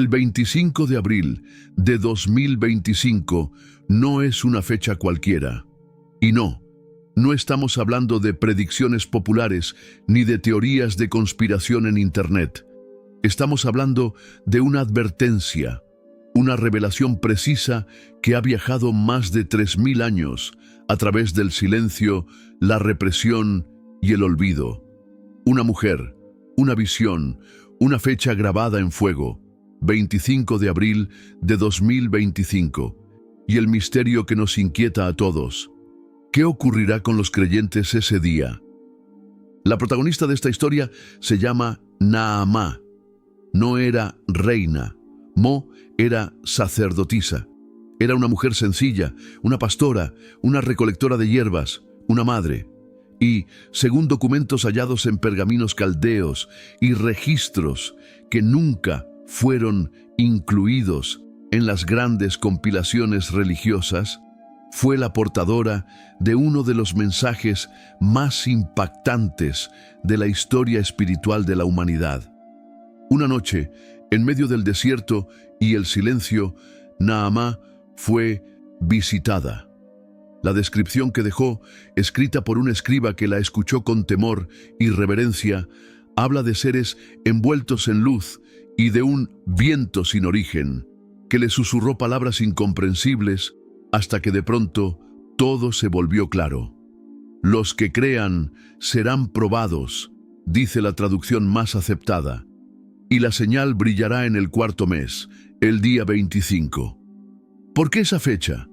El 25 de abril de 2025 no es una fecha cualquiera. Y no estamos hablando de predicciones populares ni de teorías de conspiración en Internet. Estamos hablando de una advertencia, una revelación precisa que ha viajado más de 3000 años a través del silencio, la represión y el olvido. Una mujer, una visión, una fecha grabada en fuego, 25 de abril de 2025, y el misterio que nos inquieta a todos. ¿Qué ocurrirá con los creyentes ese día? La protagonista de esta historia se llama Naamá. No era reina. Mo era sacerdotisa. Era una mujer sencilla, una pastora, una recolectora de hierbas, una madre. Y, según documentos hallados en pergaminos caldeos y registros que nunca fueron incluidos en las grandes compilaciones religiosas, fue la portadora de uno de los mensajes más impactantes de la historia espiritual de la humanidad. Una noche, en medio del desierto y el silencio, Naamá fue visitada. La descripción que dejó, escrita por un escriba que la escuchó con temor y reverencia, habla de seres envueltos en luz y de un viento sin origen, que le susurró palabras incomprensibles hasta que de pronto todo se volvió claro. Los que crean serán probados, dice la traducción más aceptada, y la señal brillará en el cuarto mes, el día 25. ¿Por qué esa fecha?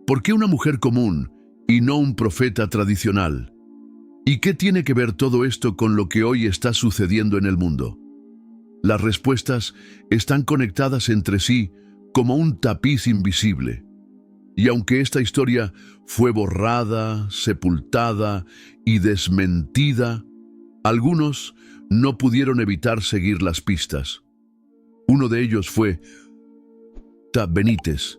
¿Por qué una mujer común y no un profeta tradicional? ¿Y qué tiene que ver todo esto con lo que hoy está sucediendo en el mundo? Las respuestas están conectadas entre sí como un tapiz invisible. Y aunque esta historia fue borrada, sepultada y desmentida, algunos no pudieron evitar seguir las pistas. Uno de ellos fue Benítez,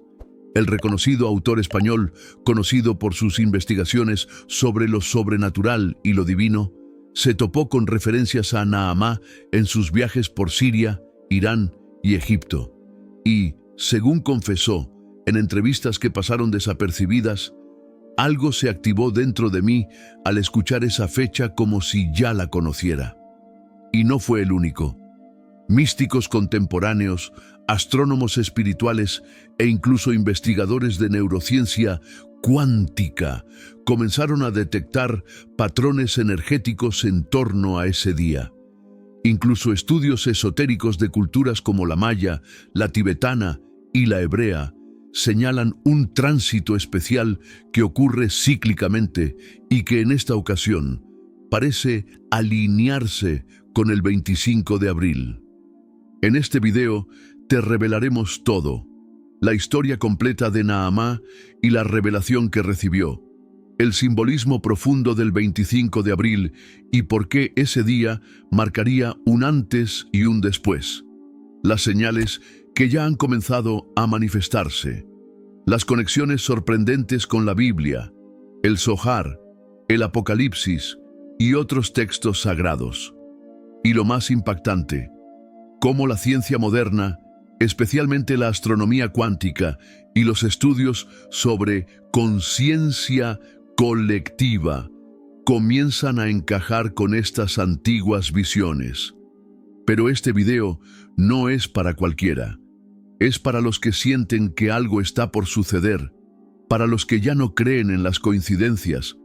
el reconocido autor español conocido por sus investigaciones sobre lo sobrenatural y lo divino. Se topó con referencias a Naamá en sus viajes por Siria, Irán y Egipto. Y, según confesó, en entrevistas que pasaron desapercibidas, algo se activó dentro de mí al escuchar esa fecha como si ya la conociera. Y no fue el único. Místicos contemporáneos, astrónomos espirituales e incluso investigadores de neurociencia cuántica comenzaron a detectar patrones energéticos en torno a ese día. Incluso estudios esotéricos de culturas como la maya, la tibetana y la hebrea señalan un tránsito especial que ocurre cíclicamente y que en esta ocasión parece alinearse con el 25 de abril. En este video te revelaremos todo, la historia completa de Naamá y la revelación que recibió, el simbolismo profundo del 25 de abril y por qué ese día marcaría un antes y un después, las señales que ya han comenzado a manifestarse, las conexiones sorprendentes con la Biblia, el Zohar, el Apocalipsis y otros textos sagrados. Y lo más impactante, cómo la ciencia moderna, especialmente la astronomía cuántica y los estudios sobre conciencia colectiva, comienzan a encajar con estas antiguas visiones. Pero este video no es para cualquiera. Es para los que sienten que algo está por suceder, para los que ya no creen en las coincidencias,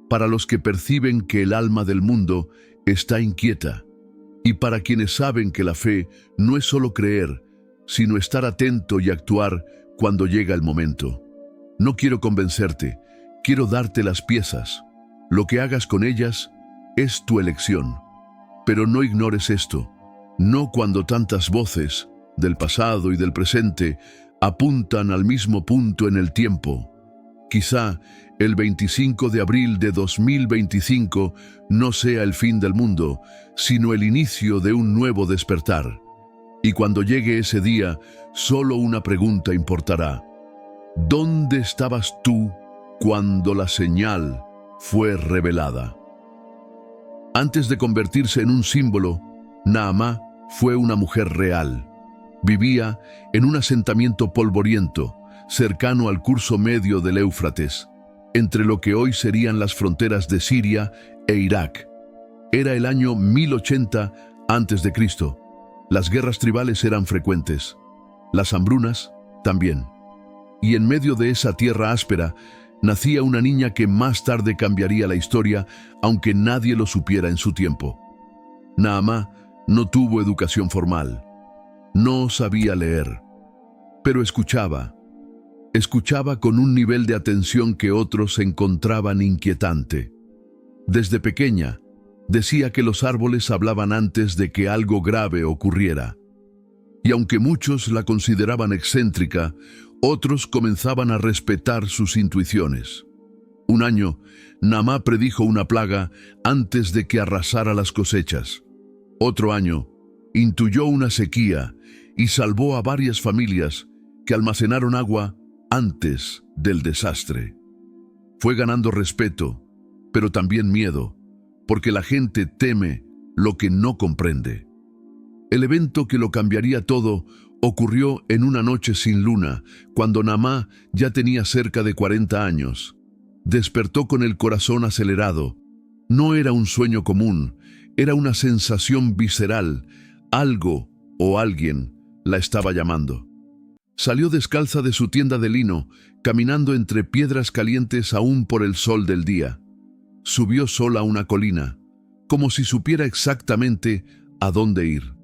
para los que perciben que el alma del mundo está inquieta, y para quienes saben que la fe no es solo creer, sino estar atento y actuar cuando llega el momento. No quiero convencerte, quiero darte las piezas. Lo que hagas con ellas es tu elección. Pero no ignores esto, no cuando tantas voces del pasado y del presente apuntan al mismo punto en el tiempo. Quizá el 25 de abril de 2025 no sea el fin del mundo, sino el inicio de un nuevo despertar. Y cuando llegue ese día, solo una pregunta importará. ¿Dónde estabas tú cuando la señal fue revelada? Antes de convertirse en un símbolo, Naamá fue una mujer real. Vivía en un asentamiento polvoriento, cercano al curso medio del Éufrates, entre lo que hoy serían las fronteras de Siria e Irak. Era el año 1080 a.C. Las guerras tribales eran frecuentes, las hambrunas también. Y en medio de esa tierra áspera, nacía una niña que más tarde cambiaría la historia, aunque nadie lo supiera en su tiempo. Naamá no tuvo educación formal, no sabía leer, pero escuchaba con un nivel de atención que otros encontraban inquietante. Desde pequeña, decía que los árboles hablaban antes de que algo grave ocurriera. Y aunque muchos la consideraban excéntrica, otros comenzaban a respetar sus intuiciones. Un año, Naamá predijo una plaga antes de que arrasara las cosechas. Otro año, intuyó una sequía y salvó a varias familias que almacenaron agua antes del desastre. Fue ganando respeto, pero también miedo, porque la gente teme lo que no comprende. El evento que lo cambiaría todo ocurrió en una noche sin luna, cuando Naamá ya tenía cerca de 40 años. Despertó con el corazón acelerado. No era un sueño común, era una sensación visceral. Algo o alguien la estaba llamando. Salió descalza de su tienda de lino, caminando entre piedras calientes aún por el sol del día. Subió sola a una colina, como si supiera exactamente a dónde ir.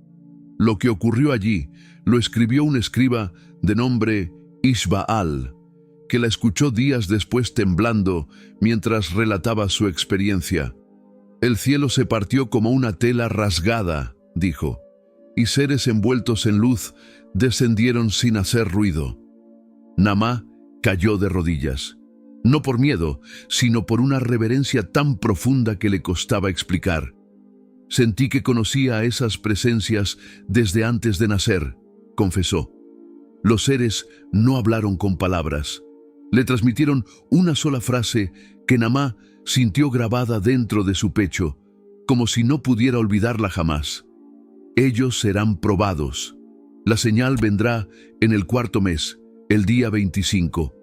Lo que ocurrió allí lo escribió un escriba de nombre Ishbaal, que la escuchó días después temblando mientras relataba su experiencia. El cielo se partió como una tela rasgada, dijo, y seres envueltos en luz descendieron sin hacer ruido. Naamá cayó de rodillas, no por miedo, sino por una reverencia tan profunda que le costaba explicar. Sentí que conocía a esas presencias desde antes de nacer, confesó. Los seres no hablaron con palabras. Le transmitieron una sola frase que Naamá sintió grabada dentro de su pecho, como si no pudiera olvidarla jamás. Ellos serán probados. La señal vendrá en el 4.º mes, el día 25.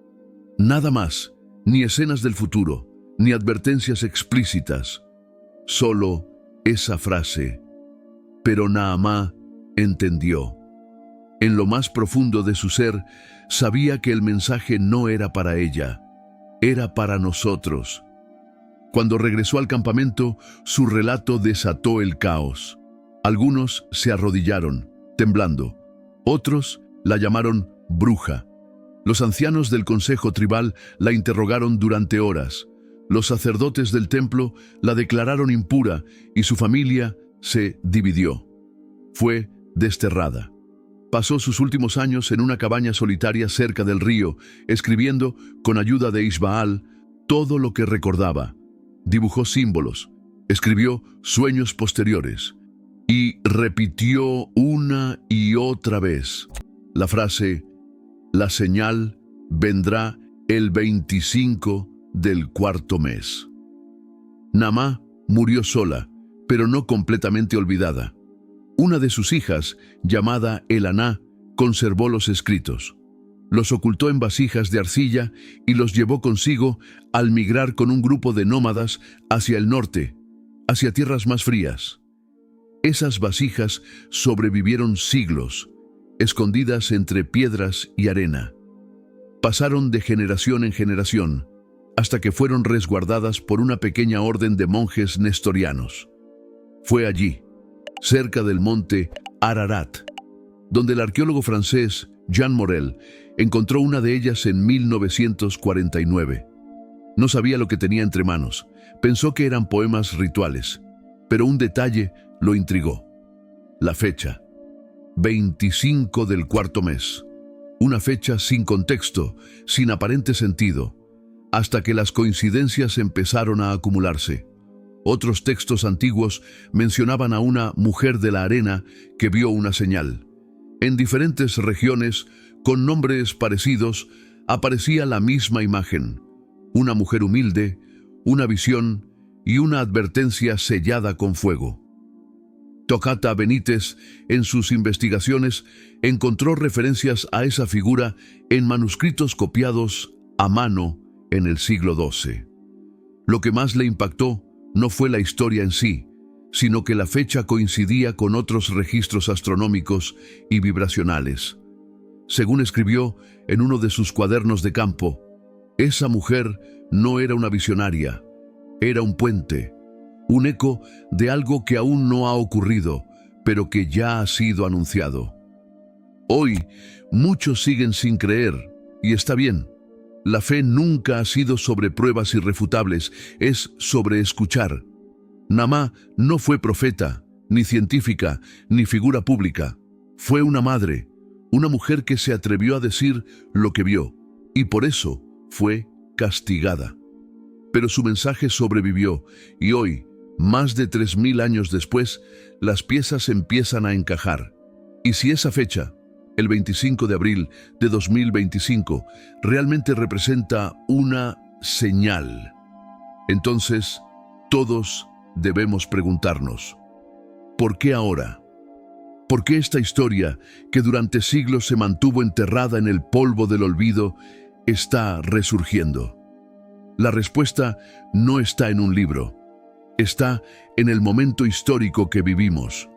Nada más, ni escenas del futuro, ni advertencias explícitas. Solo esa frase. Pero Naamá entendió. En lo más profundo de su ser, sabía que el mensaje no era para ella, era para nosotros. Cuando regresó al campamento, su relato desató el caos. Algunos se arrodillaron, temblando. Otros la llamaron bruja. Los ancianos del consejo tribal la interrogaron durante horas. Los sacerdotes del templo la declararon impura y su familia se dividió. Fue desterrada. Pasó sus últimos años en una cabaña solitaria cerca del río, escribiendo, con ayuda de Ishbaal, todo lo que recordaba. Dibujó símbolos, escribió sueños posteriores y repitió una y otra vez la frase: la señal vendrá el 25 del 4.º mes. Naamá murió sola, pero no completamente olvidada. Una de sus hijas, llamada Elaná, conservó los escritos. Los ocultó en vasijas de arcilla y los llevó consigo al migrar con un grupo de nómadas hacia el norte, hacia tierras más frías. Esas vasijas sobrevivieron siglos, escondidas entre piedras y arena. Pasaron de generación en generación, hasta que fueron resguardadas por una pequeña orden de monjes nestorianos. Fue allí, cerca del monte Ararat, donde el arqueólogo francés Jean Morel encontró una de ellas en 1949. No sabía lo que tenía entre manos. Pensó que eran poemas rituales, pero un detalle lo intrigó. La fecha, 25 del 4.º mes. Una fecha sin contexto, sin aparente sentido, hasta que las coincidencias empezaron a acumularse. Otros textos antiguos mencionaban a una mujer de la arena que vio una señal. En diferentes regiones, con nombres parecidos, aparecía la misma imagen: una mujer humilde, una visión y una advertencia sellada con fuego. Tocata Benítez, en sus investigaciones, encontró referencias a esa figura en manuscritos copiados a mano en el siglo XII. Lo que más le impactó no fue la historia en sí, sino que la fecha coincidía con otros registros astronómicos y vibracionales. Según escribió en uno de sus cuadernos de campo, esa mujer no era una visionaria, era un puente, un eco de algo que aún no ha ocurrido, pero que ya ha sido anunciado. Hoy, muchos siguen sin creer, y está bien. La fe nunca ha sido sobre pruebas irrefutables, es sobre escuchar. Namá no fue profeta, ni científica, ni figura pública. Fue una madre, una mujer que se atrevió a decir lo que vio, y por eso fue castigada. Pero su mensaje sobrevivió, y hoy, más de 3000 años después, las piezas empiezan a encajar. Y si esa fecha, el 25 de abril de 2025, realmente representa una señal, entonces todos debemos preguntarnos, ¿por qué ahora? ¿Por qué esta historia, que durante siglos se mantuvo enterrada en el polvo del olvido, está resurgiendo? La respuesta no está en un libro, está en el momento histórico que vivimos,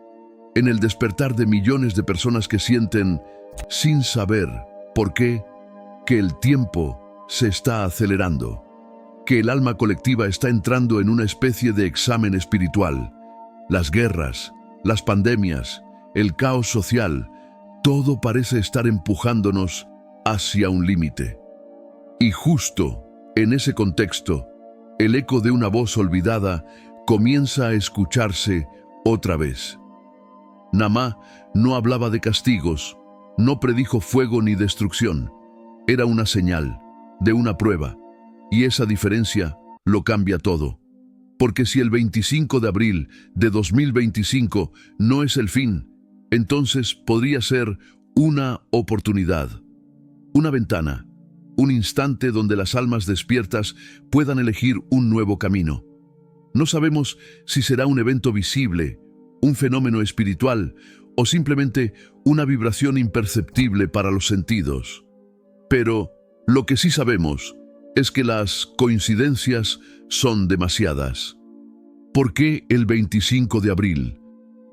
en el despertar de millones de personas que sienten, sin saber por qué, que el tiempo se está acelerando, que el alma colectiva está entrando en una especie de examen espiritual. Las guerras, las pandemias, el caos social, todo parece estar empujándonos hacia un límite. Y justo en ese contexto, el eco de una voz olvidada comienza a escucharse otra vez. Namá no hablaba de castigos, no predijo fuego ni destrucción. Era una señal, de una prueba, y esa diferencia lo cambia todo. Porque si el 25 de abril de 2025 no es el fin, entonces podría ser una oportunidad, una ventana, un instante donde las almas despiertas puedan elegir un nuevo camino. No sabemos si será un evento visible, un fenómeno espiritual o simplemente una vibración imperceptible para los sentidos. Pero lo que sí sabemos es que las coincidencias son demasiadas. ¿Por qué el 25 de abril?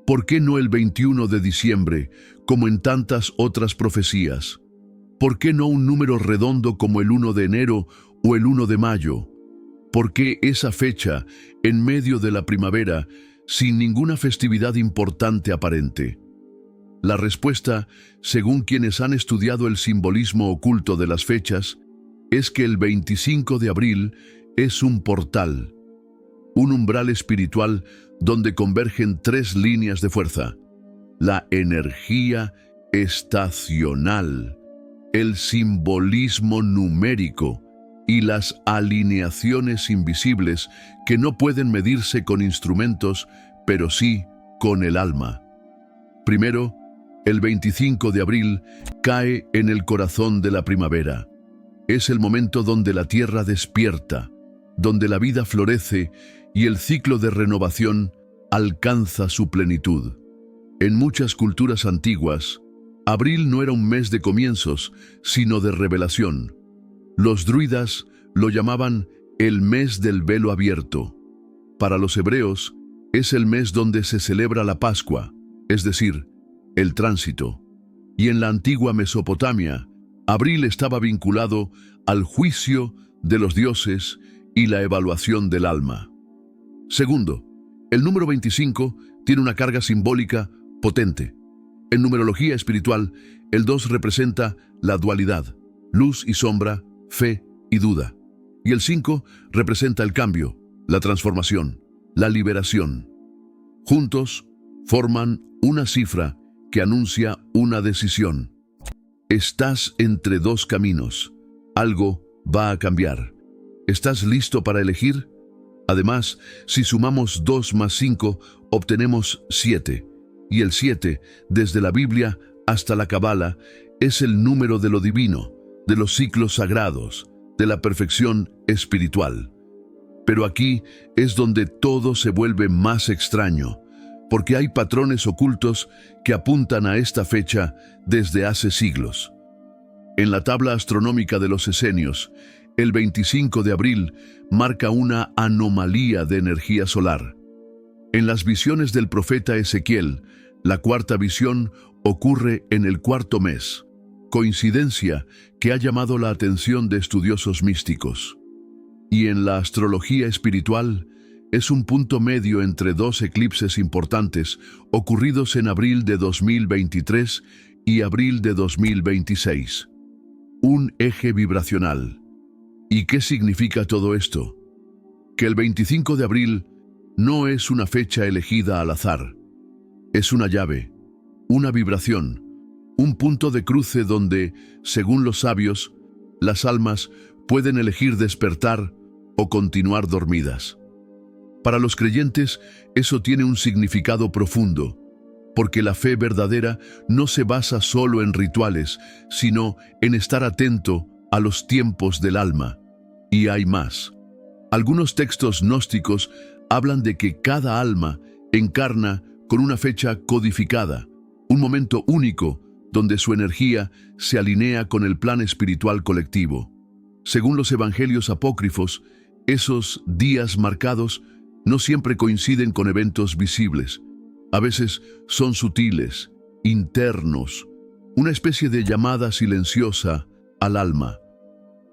¿Por qué no el 21 de diciembre, como en tantas otras profecías? ¿Por qué no un número redondo como el 1 de enero o el 1 de mayo? ¿Por qué esa fecha, en medio de la primavera, sin ninguna festividad importante aparente? La respuesta, según quienes han estudiado el simbolismo oculto de las fechas, es que el 25 de abril es un portal, un umbral espiritual donde convergen 3 líneas de fuerza: la energía estacional, el simbolismo numérico y las alineaciones invisibles que no pueden medirse con instrumentos, pero sí con el alma. Primero, el 25 de abril cae en el corazón de la primavera. Es el momento donde la tierra despierta, donde la vida florece y el ciclo de renovación alcanza su plenitud. En muchas culturas antiguas, abril no era un mes de comienzos, sino de revelación. Los druidas lo llamaban el mes del velo abierto. Para los hebreos, es el mes donde se celebra la Pascua, es decir, el tránsito. Y en la antigua Mesopotamia, abril estaba vinculado al juicio de los dioses y la evaluación del alma. Segundo, el número 25 tiene una carga simbólica potente. En numerología espiritual, el 2 representa la dualidad, luz y sombra, fe y duda. Y el 5 representa el cambio, la transformación, la liberación. Juntos forman una cifra que anuncia una decisión. Estás entre 2 caminos. Algo va a cambiar. ¿Estás listo para elegir? Además, si sumamos 2 más 5, obtenemos 7. Y el 7, desde la Biblia hasta la Cábala, es el número de lo divino, de los ciclos sagrados, de la perfección espiritual. Pero aquí es donde todo se vuelve más extraño, porque hay patrones ocultos que apuntan a esta fecha desde hace siglos. En la tabla astronómica de los esenios, el 25 de abril marca una anomalía de energía solar. En las visiones del profeta Ezequiel, la cuarta visión ocurre en el cuarto mes, coincidencia que ha llamado la atención de estudiosos místicos. Y en la astrología espiritual, es un punto medio entre dos eclipses importantes ocurridos en abril de 2023 y abril de 2026. Un eje vibracional. ¿Y qué significa todo esto? Que el 25 de abril no es una fecha elegida al azar. Es una llave, una vibración, un punto de cruce donde, según los sabios, las almas pueden elegir despertar o continuar dormidas. Para los creyentes, eso tiene un significado profundo, porque la fe verdadera no se basa solo en rituales, sino en estar atento a los tiempos del alma. Y hay más. Algunos textos gnósticos hablan de que cada alma encarna con una fecha codificada, un momento único donde su energía se alinea con el plan espiritual colectivo. Según los evangelios apócrifos, esos días marcados no siempre coinciden con eventos visibles. A veces son sutiles, internos, una especie de llamada silenciosa al alma.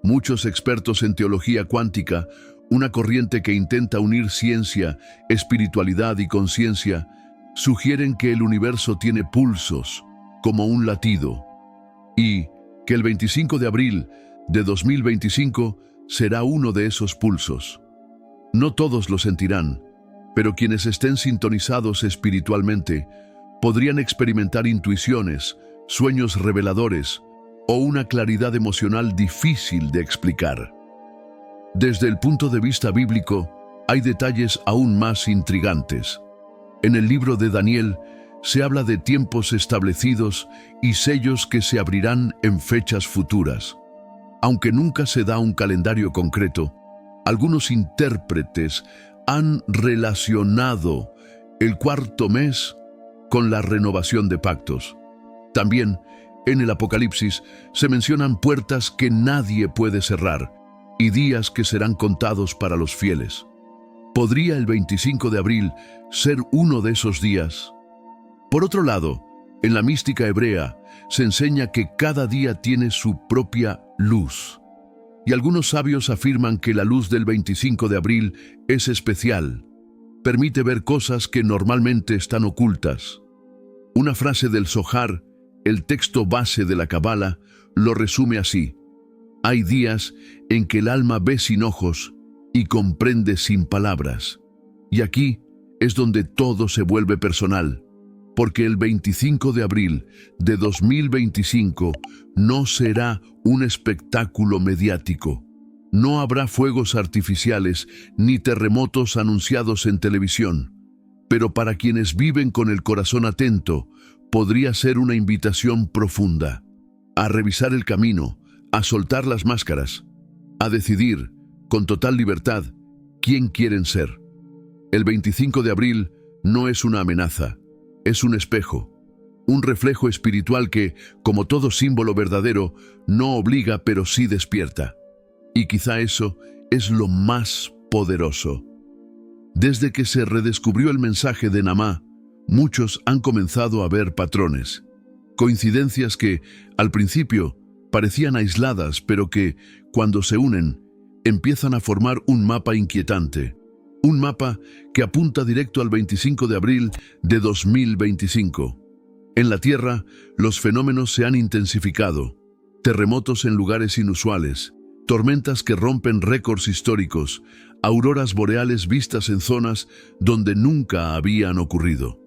Muchos expertos en teología cuántica, una corriente que intenta unir ciencia, espiritualidad y conciencia, sugieren que el universo tiene pulsos, como un latido, y que el 25 de abril de 2025 será uno de esos pulsos. No todos lo sentirán, pero quienes estén sintonizados espiritualmente podrían experimentar intuiciones, sueños reveladores o una claridad emocional difícil de explicar. Desde el punto de vista bíblico, hay detalles aún más intrigantes. En el libro de Daniel se habla de tiempos establecidos y sellos que se abrirán en fechas futuras. Aunque nunca se da un calendario concreto, algunos intérpretes han relacionado el cuarto mes con la renovación de pactos. También, en el Apocalipsis, se mencionan puertas que nadie puede cerrar y días que serán contados para los fieles. ¿Podría el 25 de abril ser uno de esos días? Por otro lado, en la mística hebrea se enseña que cada día tiene su propia luz. Y algunos sabios afirman que la luz del 25 de abril es especial. Permite ver cosas que normalmente están ocultas. Una frase del Zohar, el texto base de la Cabala, lo resume así: hay días en que el alma ve sin ojos y comprende sin palabras. Y aquí es donde todo se vuelve personal, porque el 25 de abril de 2025 no será un espectáculo mediático. No habrá fuegos artificiales ni terremotos anunciados en televisión. Pero para quienes viven con el corazón atento, podría ser una invitación profunda a revisar el camino, a soltar las máscaras, a decidir, con total libertad, quién quieren ser. El 25 de abril no es una amenaza, es un espejo, un reflejo espiritual que, como todo símbolo verdadero, no obliga pero sí despierta. Y quizá eso es lo más poderoso. Desde que se redescubrió el mensaje de Namá, muchos han comenzado a ver patrones, coincidencias que, al principio, parecían aisladas, pero que, cuando se unen, empiezan a formar un mapa inquietante. Un mapa que apunta directo al 25 de abril de 2025. En la Tierra, los fenómenos se han intensificado. Terremotos en lugares inusuales, tormentas que rompen récords históricos, auroras boreales vistas en zonas donde nunca habían ocurrido.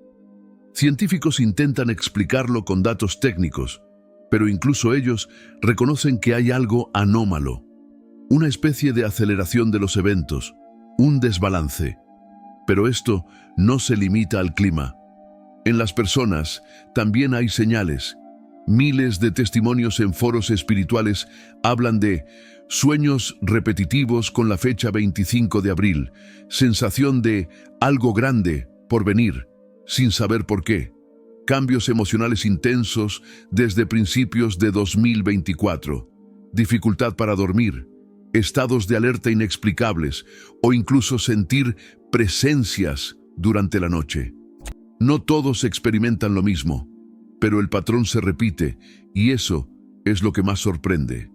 Científicos intentan explicarlo con datos técnicos, pero incluso ellos reconocen que hay algo anómalo, una especie de aceleración de los eventos, un desbalance. Pero esto no se limita al clima. En las personas también hay señales. Miles de testimonios en foros espirituales hablan de sueños repetitivos con la fecha 25 de abril, sensación de algo grande por venir, sin saber por qué. Cambios emocionales intensos desde principios de 2024. Dificultad para dormir, estados de alerta inexplicables o incluso sentir presencias durante la noche. No todos experimentan lo mismo, pero el patrón se repite y eso es lo que más sorprende.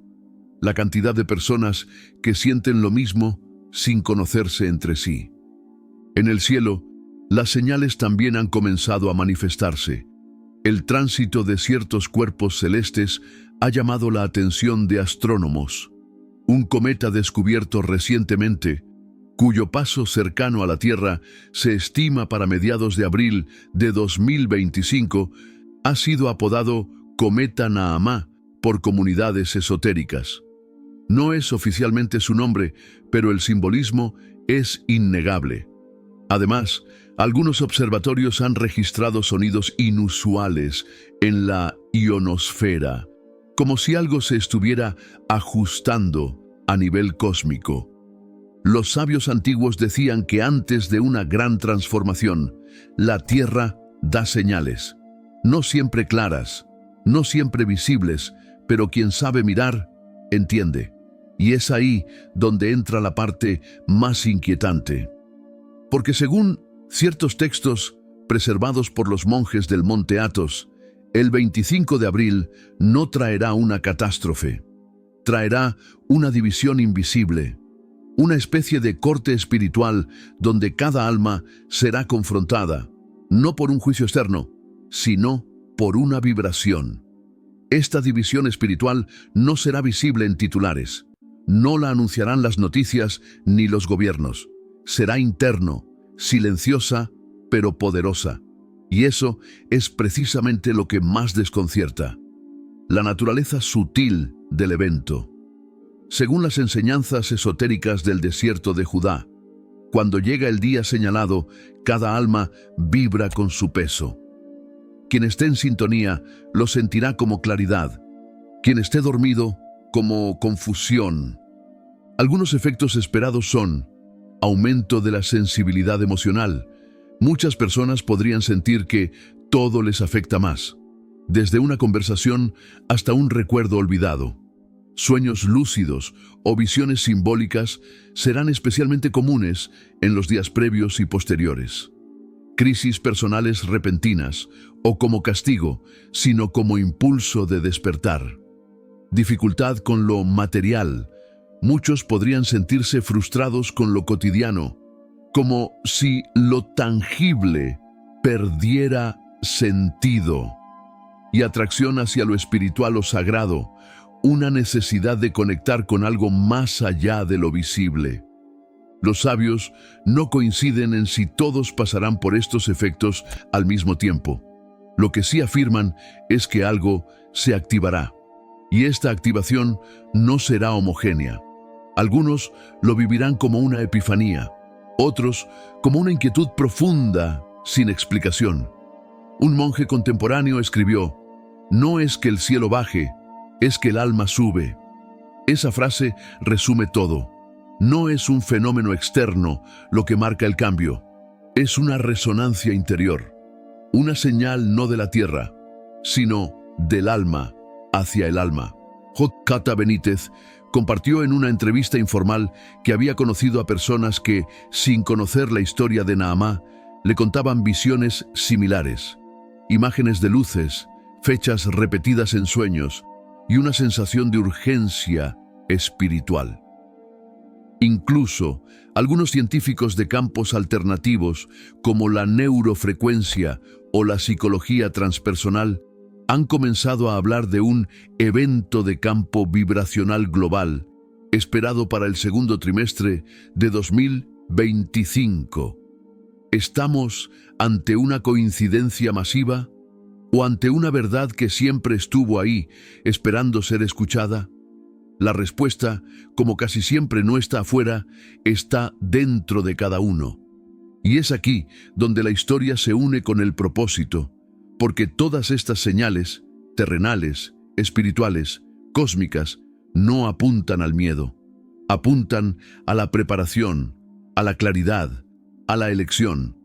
La cantidad de personas que sienten lo mismo sin conocerse entre sí. En el cielo, las señales también han comenzado a manifestarse. El tránsito de ciertos cuerpos celestes ha llamado la atención de astrónomos. Un cometa descubierto recientemente, cuyo paso cercano a la Tierra se estima para mediados de abril de 2025, ha sido apodado Cometa Naamá por comunidades esotéricas. No es oficialmente su nombre, pero el simbolismo es innegable. Además, algunos observatorios han registrado sonidos inusuales en la ionosfera, como si algo se estuviera ajustando a nivel cósmico. Los sabios antiguos decían que antes de una gran transformación, la Tierra da señales, no siempre claras, no siempre visibles, pero quien sabe mirar, entiende. Y es ahí donde entra la parte más inquietante. Porque según ciertos textos preservados por los monjes del Monte Athos, el 25 de abril no traerá una catástrofe, traerá una división invisible, una especie de corte espiritual donde cada alma será confrontada, no por un juicio externo, sino por una vibración. Esta división espiritual no será visible en titulares, no la anunciarán las noticias ni los gobiernos. Será interno, silenciosa, pero poderosa. Y eso es precisamente lo que más desconcierta. La naturaleza sutil del evento. Según las enseñanzas esotéricas del desierto de Judá, cuando llega el día señalado, cada alma vibra con su peso. Quien esté en sintonía lo sentirá como claridad. Quien esté dormido, como confusión. Algunos efectos esperados son aumento de la sensibilidad emocional. Muchas personas podrían sentir que todo les afecta más, desde una conversación hasta un recuerdo olvidado. Sueños lúcidos o visiones simbólicas serán especialmente comunes en los días previos y posteriores. Crisis personales repentinas, o como castigo, sino como impulso de despertar. Dificultad con lo material. Muchos podrían sentirse frustrados con lo cotidiano, como si lo tangible perdiera sentido. Y atracción hacia lo espiritual o sagrado, una necesidad de conectar con algo más allá de lo visible. Los sabios no coinciden en si todos pasarán por estos efectos al mismo tiempo. Lo que sí afirman es que algo se activará, y esta activación no será homogénea. Algunos lo vivirán como una epifanía, otros como una inquietud profunda, sin explicación. Un monje contemporáneo escribió: "No es que el cielo baje, es que el alma sube". Esa frase resume todo. No es un fenómeno externo lo que marca el cambio, es una resonancia interior, una señal no de la tierra, sino del alma hacia el alma. J. Benítez compartió en una entrevista informal que había conocido a personas que, sin conocer la historia de Naamá, le contaban visiones similares, imágenes de luces, fechas repetidas en sueños y una sensación de urgencia espiritual. Incluso, algunos científicos de campos alternativos, como la neurofrecuencia o la psicología transpersonal, han comenzado a hablar de un evento de campo vibracional global, esperado para el segundo trimestre de 2025. ¿Estamos ante una coincidencia masiva o ante una verdad que siempre estuvo ahí, esperando ser escuchada? La respuesta, como casi siempre no está afuera, está dentro de cada uno. Y es aquí donde la historia se une con el propósito, porque todas estas señales, terrenales, espirituales, cósmicas, no apuntan al miedo, apuntan a la preparación, a la claridad, a la elección.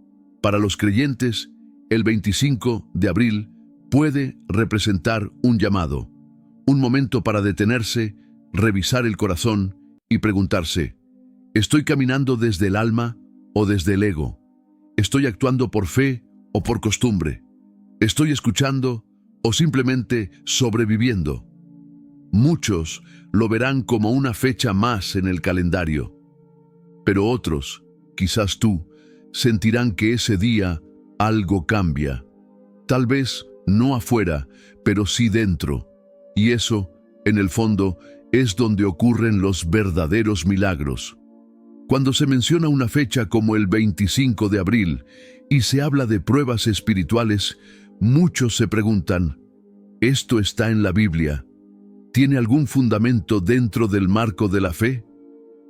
Para los creyentes, El 25 de abril puede representar un llamado, un momento para detenerse, revisar el corazón y preguntarse: ¿estoy caminando desde el alma o desde el ego? ¿Estoy actuando por fe o por costumbre? ¿Estoy escuchando o simplemente sobreviviendo? Muchos lo verán como una fecha más en el calendario, pero otros, quizás tú, sentirán que ese día algo cambia. Tal vez no afuera, pero sí dentro. Y eso, en el fondo, es donde ocurren los verdaderos milagros. Cuando se menciona una fecha como el 25 de abril y se habla de pruebas espirituales, muchos se preguntan: ¿esto está en la Biblia? ¿Tiene algún fundamento dentro del marco de la fe?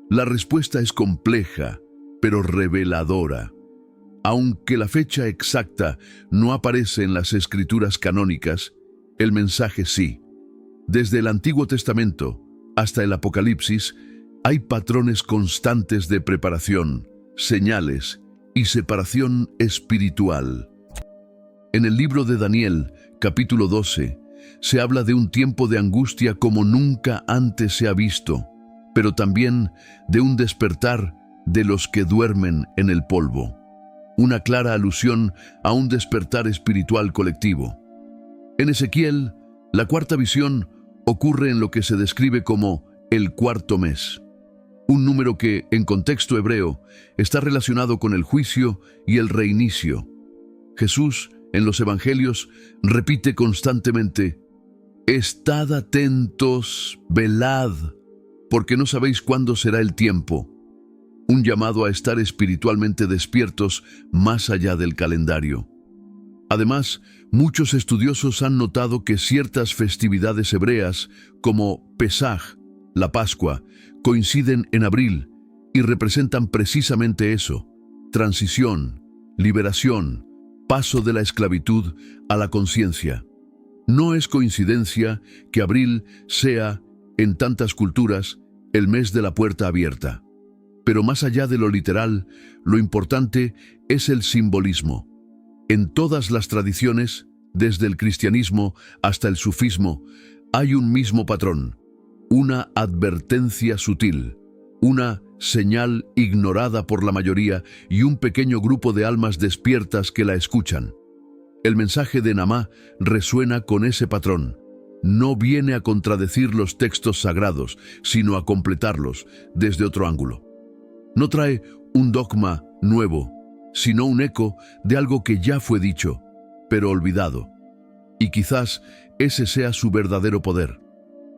La respuesta es compleja, pero reveladora. Aunque la fecha exacta no aparece en las escrituras canónicas, el mensaje sí. Desde el Antiguo Testamento hasta el Apocalipsis, hay patrones constantes de preparación, señales y separación espiritual. En el libro de Daniel, capítulo 12, se habla de un tiempo de angustia como nunca antes se ha visto, pero también de un despertar de los que duermen en el polvo. Una clara alusión a un despertar espiritual colectivo. En Ezequiel, la cuarta visión ocurre en lo que se describe como el cuarto mes, un número que, en contexto hebreo, está relacionado con el juicio y el reinicio. Jesús, en los evangelios, repite constantemente: «Estad atentos, velad, porque no sabéis cuándo será el tiempo». Un llamado a estar espiritualmente despiertos más allá del calendario. Además, muchos estudiosos han notado que ciertas festividades hebreas, como Pesaj, la Pascua, coinciden en abril y representan precisamente eso: transición, liberación, paso de la esclavitud a la conciencia. No es coincidencia que abril sea, en tantas culturas, el mes de la puerta abierta. Pero más allá de lo literal, lo importante es el simbolismo. En todas las tradiciones, desde el cristianismo hasta el sufismo, hay un mismo patrón, una advertencia sutil, una señal ignorada por la mayoría y un pequeño grupo de almas despiertas que la escuchan. El mensaje de Naamá resuena con ese patrón. No viene a contradecir los textos sagrados, sino a completarlos desde otro ángulo. No trae un dogma nuevo, sino un eco de algo que ya fue dicho, pero olvidado. Y quizás ese sea su verdadero poder.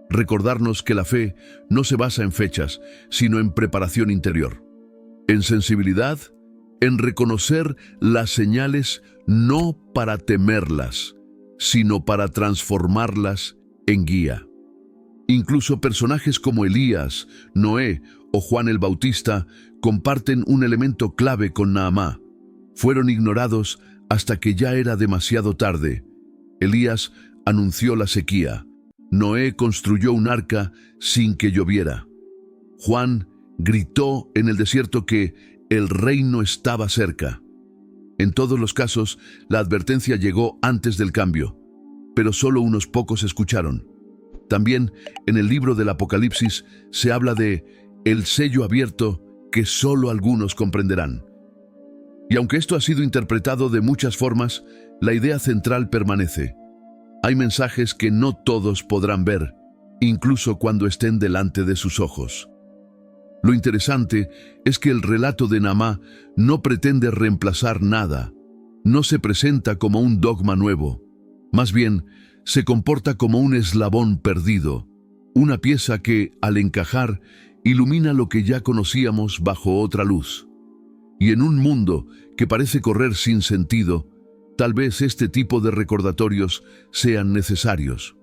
Recordarnos que la fe no se basa en fechas, sino en preparación interior. En sensibilidad, en reconocer las señales no para temerlas, sino para transformarlas en guía. Incluso personajes como Elías, Noé o Juan el Bautista comparten un elemento clave con Naamá. Fueron ignorados hasta que ya era demasiado tarde. Elías anunció la sequía. Noé construyó un arca sin que lloviera. Juan gritó en el desierto que el reino estaba cerca. En todos los casos, la advertencia llegó antes del cambio, pero solo unos pocos escucharon. También en el libro del Apocalipsis se habla de el sello abierto que solo algunos comprenderán. Y aunque esto ha sido interpretado de muchas formas, la idea central permanece. Hay mensajes que no todos podrán ver, incluso cuando estén delante de sus ojos. Lo interesante es que el relato de Naamá no pretende reemplazar nada, no se presenta como un dogma nuevo, más bien se comporta como un eslabón perdido, una pieza que, al encajar, ilumina lo que ya conocíamos bajo otra luz. Y en un mundo que parece correr sin sentido, tal vez este tipo de recordatorios sean necesarios,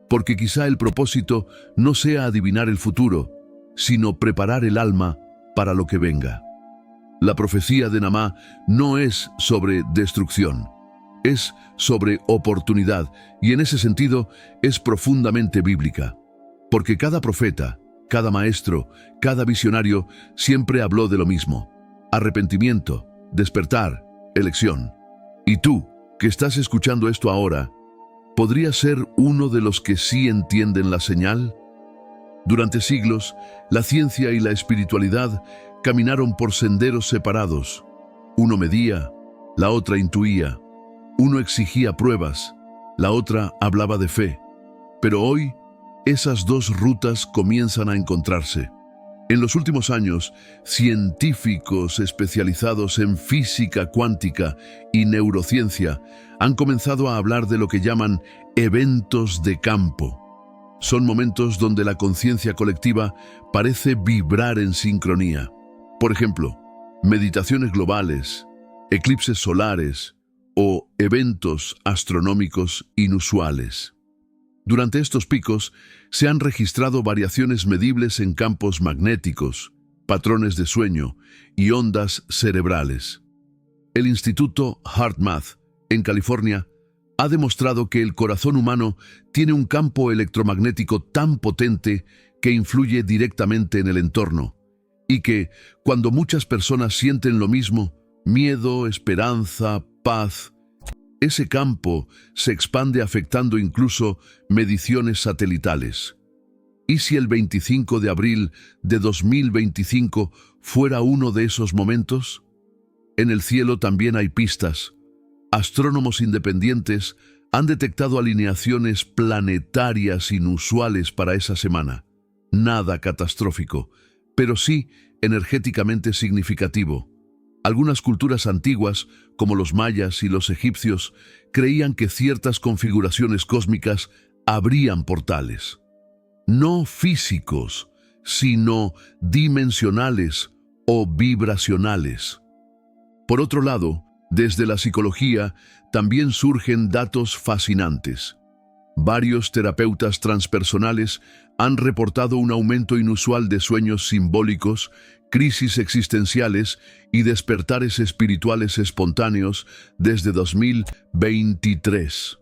porque quizá el propósito no sea adivinar el futuro, sino preparar el alma para lo que venga. La profecía de Naamá no es sobre destrucción, es sobre oportunidad, y en ese sentido es profundamente bíblica, porque cada profeta, cada maestro, cada visionario siempre habló de lo mismo: arrepentimiento, despertar, elección. Y tú, que estás escuchando esto ahora, ¿podrías ser uno de los que sí entienden la señal? Durante siglos, la ciencia y la espiritualidad caminaron por senderos separados. Uno medía, la otra intuía. Uno exigía pruebas, la otra hablaba de fe. Pero hoy, esas dos rutas comienzan a encontrarse. En los últimos años, científicos especializados en física cuántica y neurociencia han comenzado a hablar de lo que llaman eventos de campo. Son momentos donde la conciencia colectiva parece vibrar en sincronía. Por ejemplo, meditaciones globales, eclipses solares o eventos astronómicos inusuales. Durante estos picos se han registrado variaciones medibles en campos magnéticos, patrones de sueño y ondas cerebrales. El Instituto HeartMath, en California, ha demostrado que el corazón humano tiene un campo electromagnético tan potente que influye directamente en el entorno, y que, cuando muchas personas sienten lo mismo, miedo, esperanza, paz, ese campo se expande afectando incluso mediciones satelitales. ¿Y si el 25 de abril de 2025 fuera uno de esos momentos? En el cielo también hay pistas. Astrónomos independientes han detectado alineaciones planetarias inusuales para esa semana. Nada catastrófico, pero sí energéticamente significativo. Algunas culturas antiguas, como los mayas y los egipcios, creían que ciertas configuraciones cósmicas abrían portales. No físicos, sino dimensionales o vibracionales. Por otro lado, desde la psicología también surgen datos fascinantes. Varios terapeutas transpersonales han reportado un aumento inusual de sueños simbólicos, crisis existenciales y despertares espirituales espontáneos desde 2023.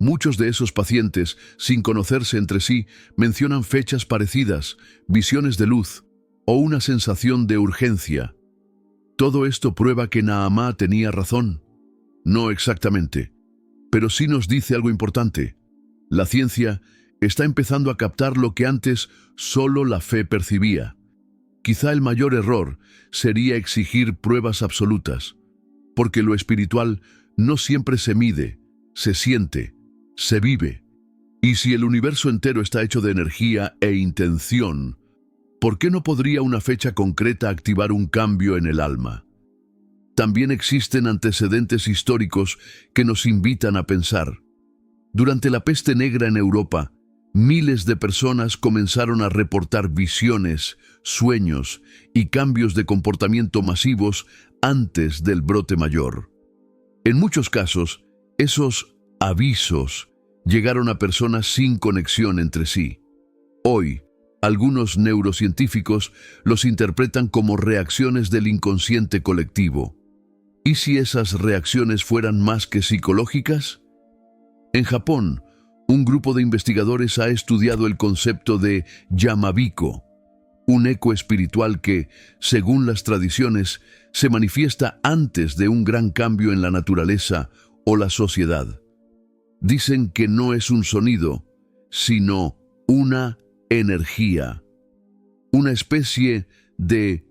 Muchos de esos pacientes, sin conocerse entre sí, mencionan fechas parecidas, visiones de luz o una sensación de urgencia. Todo esto prueba que Nahama tenía razón. No exactamente, pero sí nos dice algo importante. La ciencia está empezando a captar lo que antes solo la fe percibía. Quizá el mayor error sería exigir pruebas absolutas, porque lo espiritual no siempre se mide, se siente, se vive. Y si el universo entero está hecho de energía e intención, ¿por qué no podría una fecha concreta activar un cambio en el alma? También existen antecedentes históricos que nos invitan a pensar. Durante la peste negra en Europa, miles de personas comenzaron a reportar visiones, sueños y cambios de comportamiento masivos antes del brote mayor. En muchos casos, esos avisos llegaron a personas sin conexión entre sí. Hoy, algunos neurocientíficos los interpretan como reacciones del inconsciente colectivo. ¿Y si esas reacciones fueran más que psicológicas? En Japón, un grupo de investigadores ha estudiado el concepto de Yamabiko, un eco espiritual que, según las tradiciones, se manifiesta antes de un gran cambio en la naturaleza o la sociedad. Dicen que no es un sonido, sino una energía, una especie de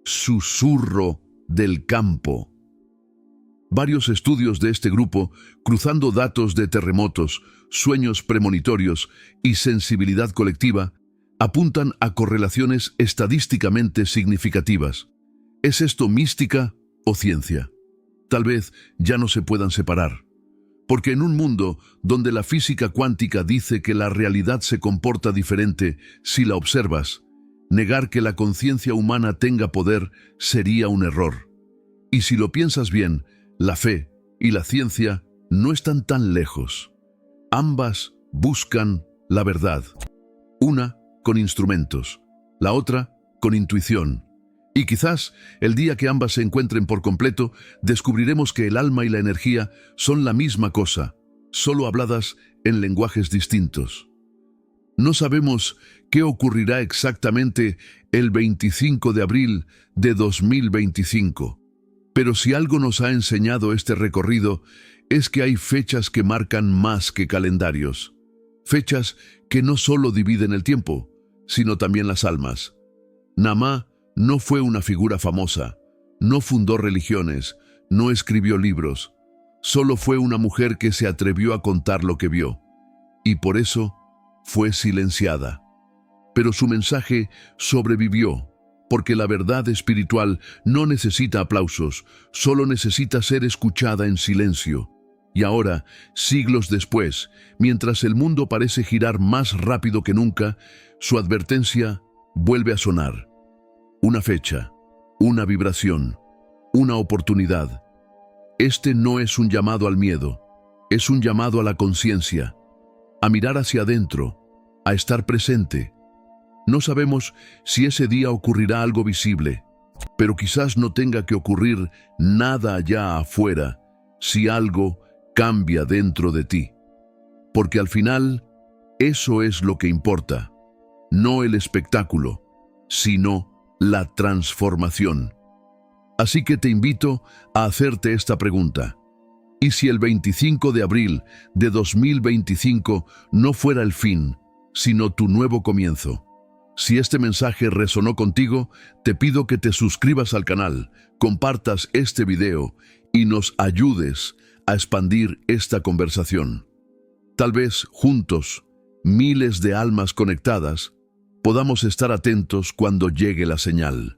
susurro del campo. Varios estudios de este grupo, cruzando datos de terremotos, sueños premonitorios y sensibilidad colectiva, apuntan a correlaciones estadísticamente significativas. ¿Es esto mística o ciencia? Tal vez ya no se puedan separar. Porque en un mundo donde la física cuántica dice que la realidad se comporta diferente si la observas, negar que la conciencia humana tenga poder sería un error. Y si lo piensas bien, la fe y la ciencia no están tan lejos. Ambas buscan la verdad. Una con instrumentos, la otra con intuición. Y quizás el día que ambas se encuentren por completo, descubriremos que el alma y la energía son la misma cosa, solo habladas en lenguajes distintos. No sabemos qué ocurrirá exactamente el 25 de abril de 2025. Pero si algo nos ha enseñado este recorrido, es que hay fechas que marcan más que calendarios. Fechas que no solo dividen el tiempo, sino también las almas. Naamá no fue una figura famosa, no fundó religiones, no escribió libros. Solo fue una mujer que se atrevió a contar lo que vio, y por eso fue silenciada. Pero su mensaje sobrevivió, porque la verdad espiritual no necesita aplausos, solo necesita ser escuchada en silencio. Y ahora, siglos después, mientras el mundo parece girar más rápido que nunca, su advertencia vuelve a sonar. Una fecha, una vibración, una oportunidad. Este no es un llamado al miedo, es un llamado a la conciencia, a mirar hacia adentro, a estar presente. No sabemos si ese día ocurrirá algo visible, pero quizás no tenga que ocurrir nada allá afuera si algo cambia dentro de ti. Porque al final, eso es lo que importa, no el espectáculo, sino la transformación. Así que te invito a hacerte esta pregunta. ¿Y si el 25 de abril de 2025 no fuera el fin, sino tu nuevo comienzo? Si este mensaje resonó contigo, te pido que te suscribas al canal, compartas este video y nos ayudes a expandir esta conversación. Tal vez juntos, miles de almas conectadas, podamos estar atentos cuando llegue la señal.